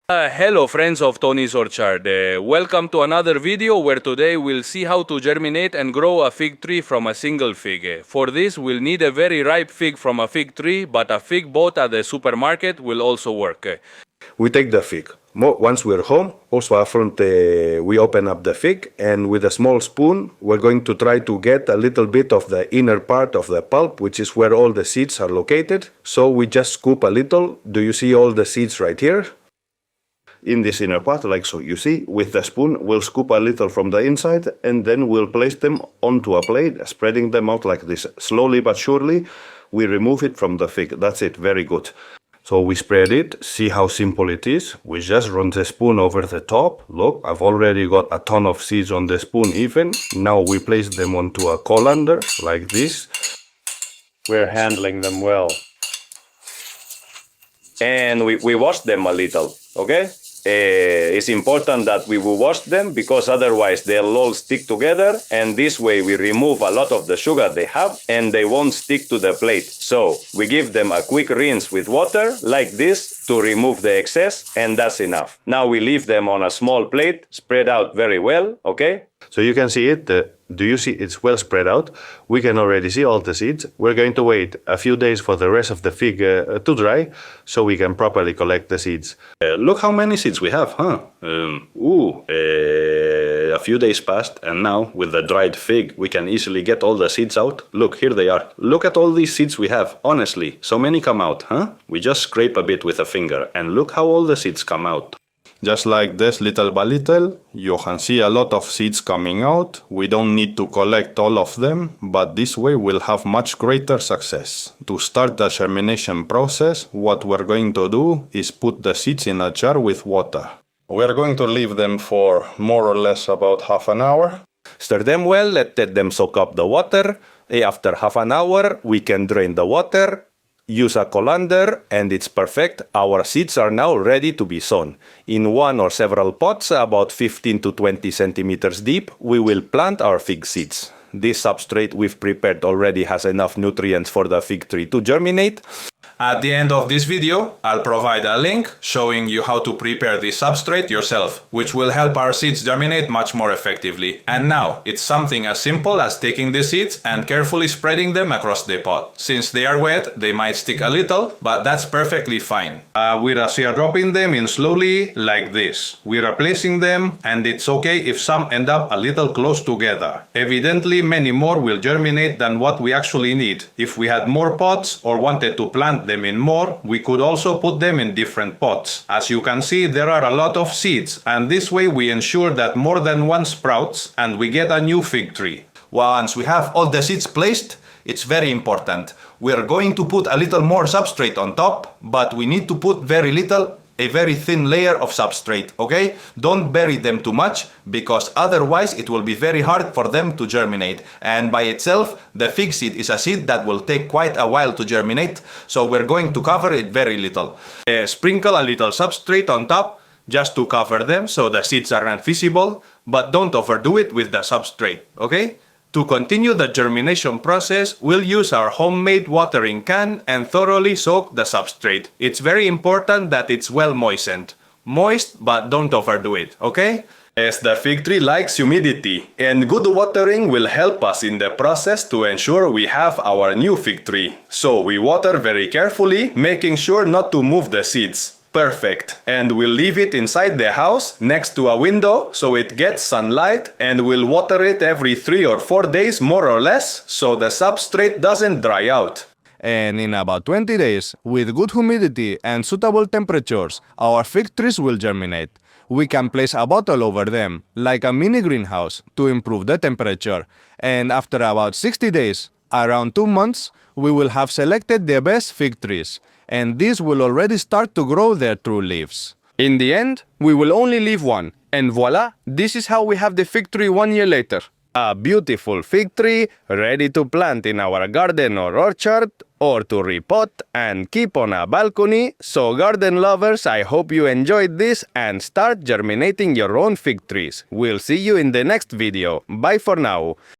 Hello friends of Tony's Orchard, welcome to another video where today we'll see how to germinate and grow a fig tree from a single fig. For this we'll need a very ripe fig from a fig tree, but a fig bought at the supermarket will also work. We take the fig. Once we're home, also up front we open up the fig, and with a small spoon we're going to try to get a little bit of the inner part of the pulp, which is where all the seeds are located. So we just scoop a little. Do you see all the seeds right here? In this inner part, like so. You see, with the spoon we'll scoop a little from the inside, and then we'll place them onto a plate, spreading them out like this. Slowly but surely we remove it from the fig. That's it, very good. So we spread it. See how simple it is. We just run the spoon over the top. Look, I've already got a ton of seeds on the spoon even. Now we place them onto a colander like this. We're handling them well. And we wash them a little, okay? It's important that we will wash them because otherwise they'll all stick together, and this way we remove a lot of the sugar they have and they won't stick to the plate. So we give them a quick rinse with water like this to remove the excess, and that's enough. Now we leave them on a small plate, spread out very well, okay? So you can see it. Do you see it's well spread out? We can already see all the seeds. We're going to wait a few days for the rest of the fig to dry so we can properly collect the seeds. Look how many seeds we have, huh? A few days passed, and now with the dried fig we can easily get all the seeds out. Look, here they are. Look at all these seeds we have. Honestly, so many come out, huh? We just scrape a bit with a finger and look how all the seeds come out. Just like this, little by little, you can see a lot of seeds coming out. We don't need to collect all of them, but this way we'll have much greater success. To start the germination process, what we're going to do is put the seeds in a jar with water. We're going to leave them for more or less about half an hour. Stir them well, let them soak up the water. After half an hour, we can drain the water. Use a colander, and it's perfect. Our seeds are now ready to be sown. In one or several pots, about 15 to 20 centimeters deep, we will plant our fig seeds. This substrate we've prepared already has enough nutrients for the fig tree to germinate. At the end of this video, I'll provide a link showing you how to prepare this substrate yourself, which will help our seeds germinate much more effectively. And now, it's something as simple as taking the seeds and carefully spreading them across the pot. Since they are wet, they might stick a little, but that's perfectly fine. We are dropping them in slowly like this. We are placing them, and it's okay if some end up a little close together. Evidently, many more will germinate than what we actually need. If we had more pots or wanted to plant them in more, we could also put them in different pots. As you can see, there are a lot of seeds, and this way we ensure that more than one sprouts and we get a new fig tree. Once we have all the seeds placed, it's very important. We are going to put a little more substrate on top, but we need to put very little, a very thin layer of substrate, okay? Don't bury them too much, because otherwise it will be very hard for them to germinate. And by itself, the fig seed is a seed that will take quite a while to germinate, so we're going to cover it very little. Sprinkle a little substrate on top, just to cover them so the seeds are not visible, but don't overdo it with the substrate, okay? To continue the germination process, we'll use our homemade watering can and thoroughly soak the substrate. It's very important that it's well moistened. Moist, but don't overdo it, okay? As the fig tree likes humidity, and good watering will help us in the process to ensure we have our new fig tree. So we water very carefully, making sure not to move the seeds. Perfect. And we'll leave it inside the house next to a window so it gets sunlight, and we'll water it every 3 or 4 days more or less so the substrate doesn't dry out. And in about 20 days, with good humidity and suitable temperatures, our fig trees will germinate. We can place a bottle over them, like a mini greenhouse, to improve the temperature. And after about 60 days, around 2 months, we will have selected the best fig trees, and these will already start to grow their true leaves. In the end, we will only leave one, and voila, this is how we have the fig tree 1 year later. A beautiful fig tree ready to plant in our garden or orchard, or to repot and keep on a balcony. So garden lovers, I hope you enjoyed this and start germinating your own fig trees. We'll see you in the next video. Bye for now.